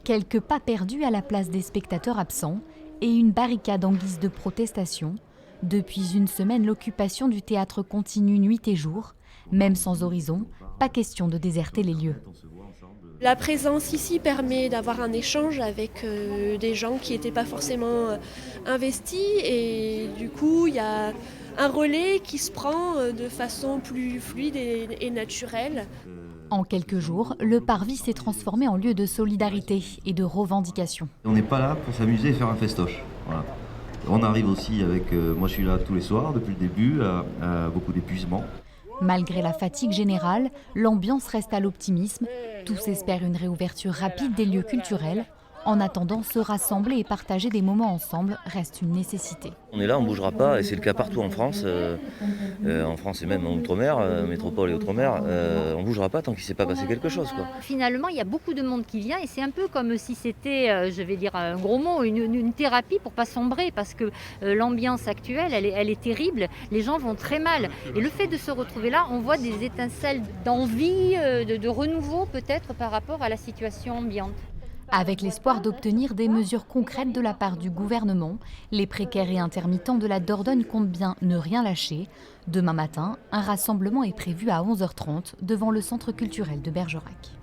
Quelques pas perdus à la place des spectateurs absents et une barricade en guise de protestation. Depuis une semaine, l'occupation du théâtre continue nuit et jour. Même sans horizon, pas question de déserter les lieux. La présence ici permet d'avoir un échange avec des gens qui n'étaient pas forcément investis et du coup il y a un relais qui se prend de façon plus fluide et naturelle. En quelques jours, le parvis s'est transformé en lieu de solidarité et de revendication. On n'est pas là pour s'amuser et faire un festoche. Voilà. On arrive aussi avec, moi je suis là tous les soirs depuis le début, à beaucoup d'épuisement. Malgré la fatigue générale, l'ambiance reste à l'optimisme. Tous espèrent une réouverture rapide des lieux culturels. En attendant, se rassembler et partager des moments ensemble reste une nécessité. On est là, on ne bougera pas, et c'est le cas partout en France et même en Outre-mer, métropole et Outre-mer, on ne bougera pas tant qu'il ne s'est pas passé quelque chose, quoi. Finalement, il y a beaucoup de monde qui vient et c'est un peu comme si c'était, je vais dire un gros mot, une thérapie pour ne pas sombrer parce que l'ambiance actuelle, elle est terrible, les gens vont très mal. Et le fait de se retrouver là, on voit des étincelles d'envie, de renouveau peut-être par rapport à la situation ambiante. Avec l'espoir d'obtenir des mesures concrètes de la part du gouvernement, les précaires et intermittents de la Dordogne comptent bien ne rien lâcher. Demain matin, un rassemblement est prévu à 11h30 devant le centre culturel de Bergerac.